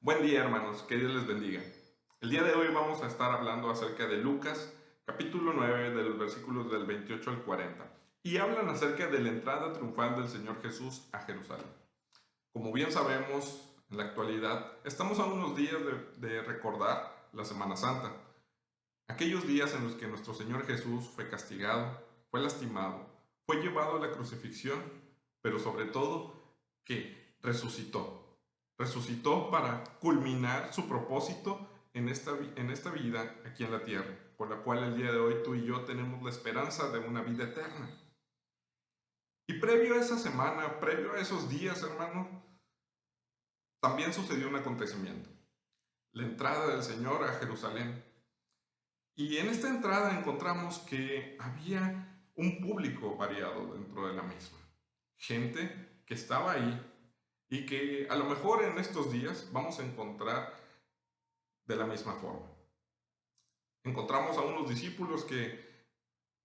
Buen día, hermanos, que Dios les bendiga. El día de hoy vamos a estar hablando acerca de Lucas, capítulo 9, de los versículos del 28 al 40, y hablan acerca de la entrada triunfal del Señor Jesús a Jerusalén. Como bien sabemos, en la actualidad estamos a unos días de recordar la Semana Santa, aquellos días en los que nuestro Señor Jesús fue castigado, fue lastimado, fue llevado a la crucifixión, pero sobre todo que resucitó. Resucitó para culminar su propósito en esta vida aquí en la tierra, por la cual el día de hoy tú y yo tenemos la esperanza de una vida eterna. Y previo a esa semana, previo a esos días, hermano, también sucedió un acontecimiento, la entrada del Señor a Jerusalén. Y en esta entrada encontramos que había un público variado dentro de la misma. Gente que estaba ahí y que a lo mejor en estos días vamos a encontrar de la misma forma. Encontramos a unos discípulos que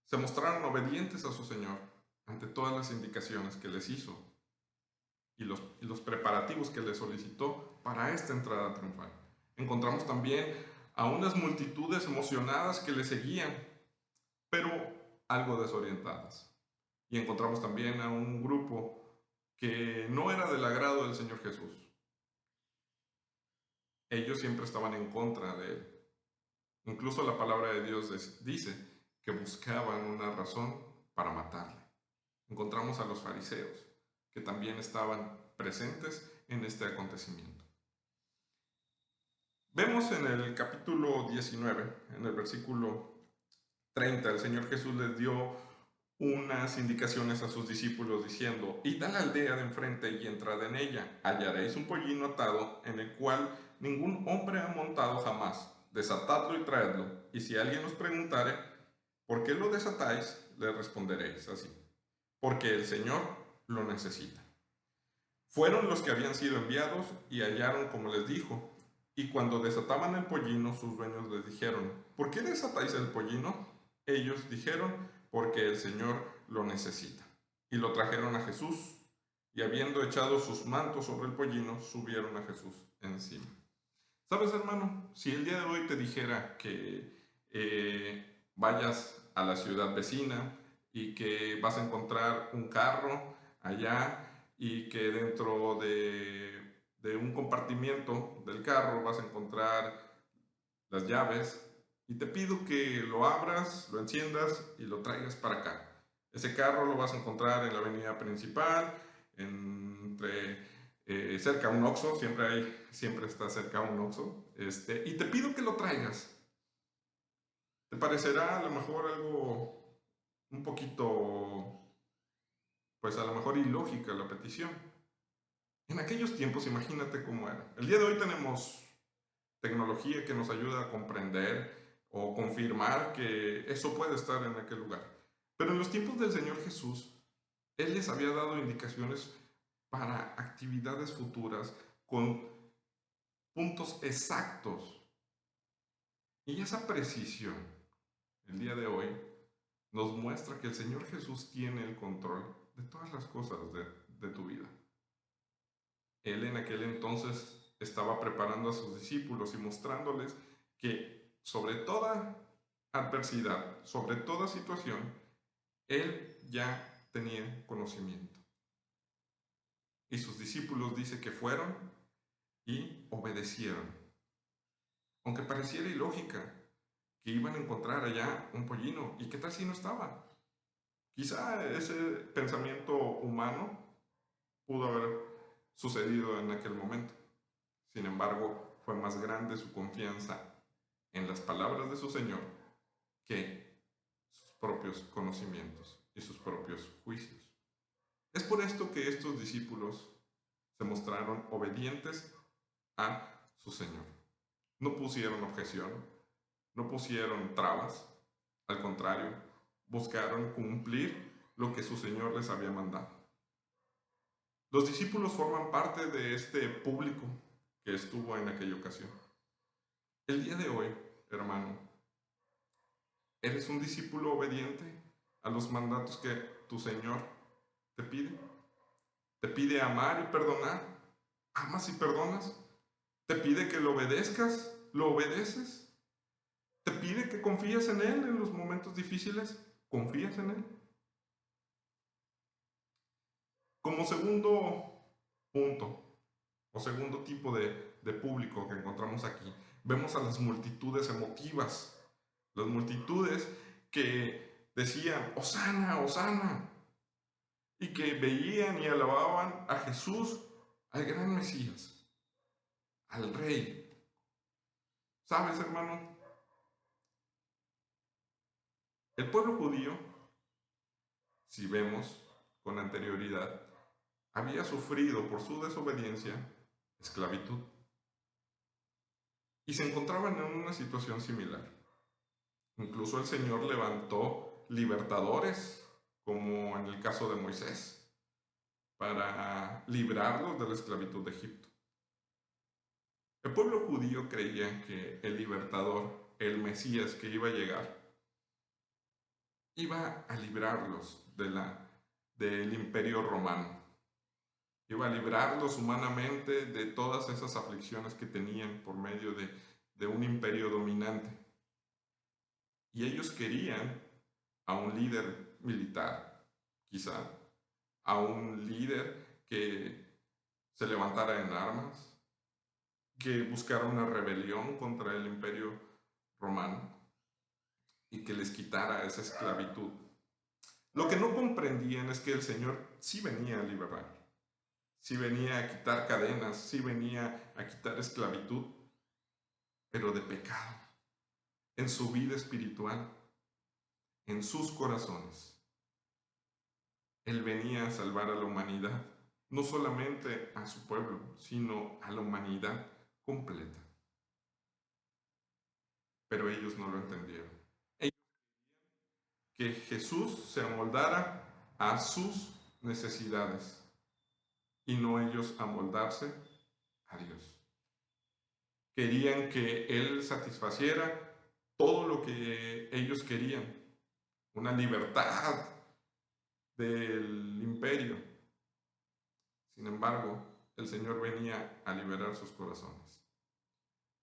se mostraron obedientes a su Señor ante todas las indicaciones que les hizo y los preparativos que les solicitó para esta entrada triunfal. Encontramos también a unas multitudes emocionadas que le seguían, pero algo desorientadas. Y encontramos también a un grupo que no era del agrado del Señor Jesús. Ellos siempre estaban en contra de él. Incluso la palabra de Dios dice que buscaban una razón para matarle. Encontramos a los fariseos, que también estaban presentes en este acontecimiento. Vemos en el capítulo 19, en el versículo 30, el Señor Jesús les dio unas indicaciones a sus discípulos diciendo: id a la aldea de enfrente y entrad en ella, hallaréis un pollino atado en el cual ningún hombre ha montado jamás, desatadlo y traedlo, y si alguien os preguntare por qué lo desatáis, le responderéis así: porque el Señor lo necesita. Fueron los que habían sido enviados y hallaron como les dijo, y cuando desataban el pollino, sus dueños les dijeron: ¿por qué desatáis el pollino? Ellos dijeron: porque el Señor lo necesita. Y lo trajeron a Jesús, y habiendo echado sus mantos sobre el pollino, subieron a Jesús encima. ¿Sabes, hermano? Si el día de hoy te dijera que vayas a la ciudad vecina y que vas a encontrar un carro allá y que dentro de un compartimiento del carro vas a encontrar las llaves, y te pido que lo abras, lo enciendas y lo traigas para acá. Ese carro lo vas a encontrar en la avenida principal, cerca a un Oxxo, siempre está cerca a un Oxxo, y te pido que lo traigas. Te parecerá a lo mejor algo un poquito, pues a lo mejor ilógica la petición. En aquellos tiempos, imagínate cómo era. El día de hoy tenemos tecnología que nos ayuda a comprender o confirmar que eso puede estar en aquel lugar. Pero en los tiempos del Señor Jesús, Él les había dado indicaciones para actividades futuras con puntos exactos. Y esa precisión, el día de hoy, nos muestra que el Señor Jesús tiene el control de todas las cosas de tu vida. Él en aquel entonces estaba preparando a sus discípulos y mostrándoles que sobre toda adversidad, sobre toda situación, Él ya tenía conocimiento. Y sus discípulos dice que fueron y obedecieron. Aunque pareciera ilógica que iban a encontrar allá un pollino. ¿Y qué tal si no estaba? Quizá ese pensamiento humano pudo haber sucedido en aquel momento. Sin embargo, fue más grande su confianza en las palabras de su Señor que sus propios conocimientos y sus propios juicios. Es por esto que estos discípulos se mostraron obedientes a su Señor. No pusieron objeción, no pusieron trabas, al contrario, buscaron cumplir lo que su Señor les había mandado. Los discípulos forman parte de este público que estuvo en aquella ocasión. El día de hoy, hermano, ¿eres un discípulo obediente a los mandatos que tu Señor te pide? ¿Te pide amar y perdonar? ¿Amas y perdonas? Te pide que lo obedezcas, lo obedeces. Te pide que confíes en Él en los momentos difíciles, confías en Él. Como segundo punto, o segundo tipo de público que encontramos aquí, vemos a las multitudes emotivas, las multitudes que decían, Hosana, Hosana, y que veían y alababan a Jesús, al gran Mesías, al Rey. ¿Sabes, hermano? El pueblo judío, si vemos con anterioridad, había sufrido por su desobediencia esclavitud y se encontraban en una situación similar. Incluso el Señor levantó libertadores, como en el caso de Moisés, para librarlos de la esclavitud de Egipto. El pueblo judío creía que el libertador, el Mesías que iba a llegar, iba a librarlos del imperio romano. Iba a librarlos humanamente de todas esas aflicciones que tenían por medio de un imperio dominante. Y ellos querían a un líder militar, quizá, a un líder que se levantara en armas, que buscara una rebelión contra el imperio romano y que les quitara esa esclavitud. Lo que no comprendían es que el Señor sí venía a liberar, sí venía a quitar cadenas, sí venía a quitar esclavitud, pero de pecado, en su vida espiritual, en sus corazones. Él venía a salvar a la humanidad, no solamente a su pueblo, sino a la humanidad completa. Pero ellos no lo entendieron. Ellos querían que Jesús se amoldara a sus necesidades y no ellos amoldarse a Dios. Querían que Él satisfaciera todo lo que ellos querían, una libertad del imperio. Sin embargo, el Señor venía a liberar sus corazones.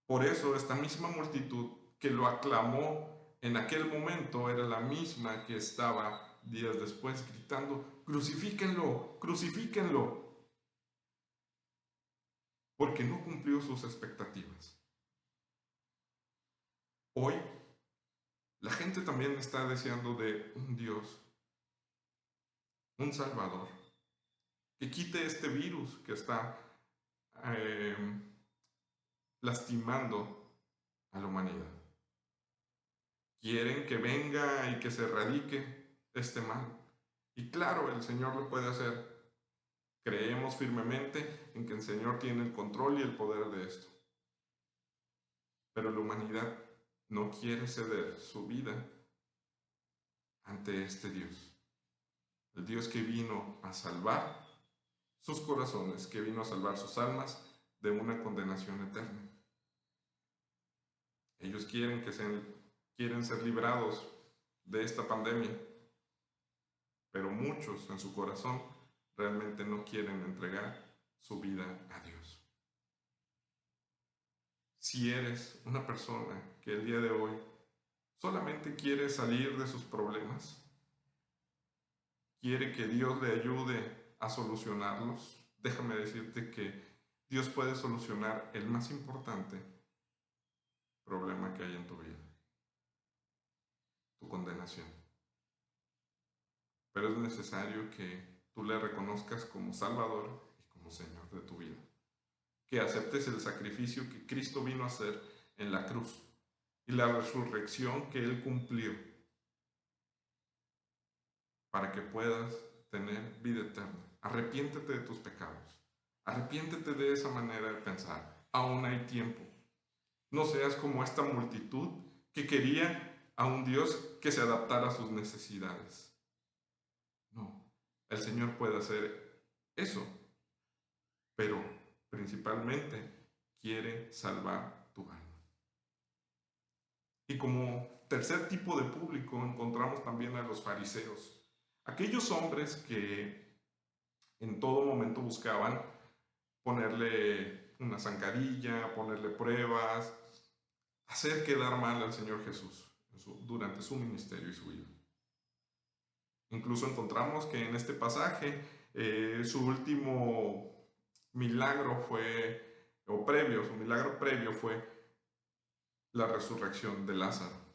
Por eso esta misma multitud que lo aclamó en aquel momento era la misma que estaba días después gritando, crucifíquenlo, crucifíquenlo, porque no cumplió sus expectativas. Hoy, la gente también está deseando de un Dios, un Salvador, que quite este virus que está lastimando a la humanidad. Quieren que venga y que se erradique este mal. Y claro, el Señor lo puede hacer. Creemos firmemente en que el Señor tiene el control y el poder de esto. Pero la humanidad no quiere ceder su vida ante este Dios. El Dios que vino a salvar sus corazones, que vino a salvar sus almas de una condenación eterna. Ellos quieren ser librados de esta pandemia, pero muchos en su corazón realmente no quieren entregar su vida a Dios. Si eres una persona que el día de hoy solamente quiere salir de sus problemas, quiere que Dios le ayude a solucionarlos, déjame decirte que Dios puede solucionar el más importante problema que hay en tu vida, tu condenación. Pero es necesario que tú le reconozcas como Salvador y como Señor de tu vida. Que aceptes el sacrificio que Cristo vino a hacer en la cruz y la resurrección que Él cumplió para que puedas tener vida eterna. Arrepiéntete de tus pecados. Arrepiéntete de esa manera de pensar. Aún hay tiempo. No seas como esta multitud que quería a un Dios que se adaptara a sus necesidades. No, el Señor puede hacer eso, pero principalmente quiere salvar tu alma. Y como tercer tipo de público encontramos también a los fariseos, aquellos hombres que en todo momento buscaban ponerle una zancadilla, ponerle pruebas, hacer quedar mal al Señor Jesús durante su ministerio y su vida. Incluso encontramos que en este pasaje su último milagro fue, o previo, su milagro previo fue la resurrección de Lázaro.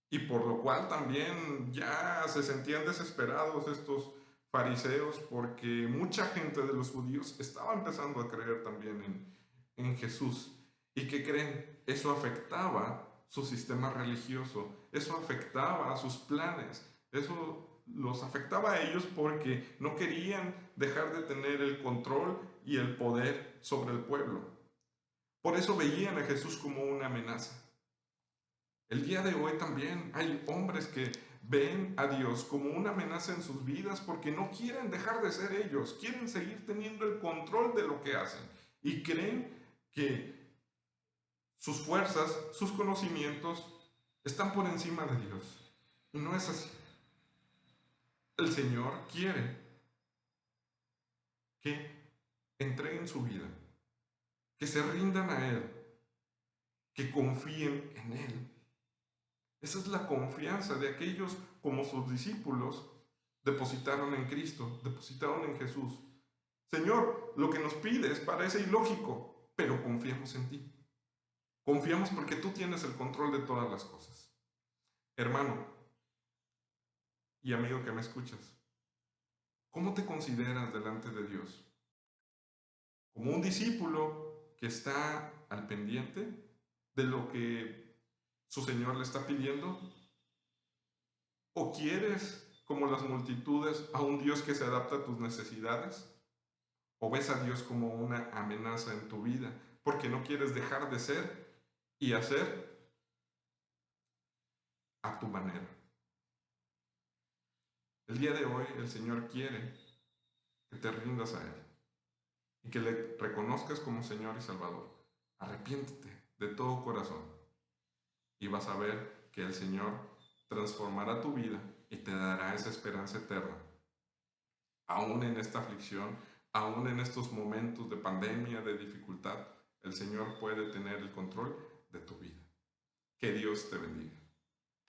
Y por lo cual también ya se sentían desesperados estos fariseos porque mucha gente de los judíos estaba empezando a creer también en Jesús. ¿Y qué creen? Eso afectaba su sistema religioso, eso afectaba a sus planes, eso los afectaba a ellos porque no querían dejar de tener el control y el poder sobre el pueblo. Por eso veían a Jesús como una amenaza. El día de hoy también hay hombres que ven a Dios como una amenaza en sus vidas porque no quieren dejar de ser ellos, quieren seguir teniendo el control de lo que hacen y creen que sus fuerzas, sus conocimientos están por encima de Dios. Y no es así. El Señor quiere que entreguen su vida, que se rindan a Él, que confíen en Él. Esa es la confianza de aquellos como sus discípulos depositaron en Cristo, depositaron en Jesús. Señor, lo que nos pides parece ilógico, pero confiamos en ti. Confiamos porque tú tienes el control de todas las cosas. Hermano y amigo que me escuchas, ¿cómo te consideras delante de Dios? ¿Como un discípulo que está al pendiente de lo que su Señor le está pidiendo? ¿O quieres, como las multitudes, a un Dios que se adapta a tus necesidades? ¿O ves a Dios como una amenaza en tu vida porque no quieres dejar de ser y hacer a tu manera? El día de hoy el Señor quiere que te rindas a Él y que le reconozcas como Señor y Salvador. Arrepiéntete de todo corazón y vas a ver que el Señor transformará tu vida y te dará esa esperanza eterna. Aún en esta aflicción, aún en estos momentos de pandemia, de dificultad, el Señor puede tener el control de tu vida. Que Dios te bendiga.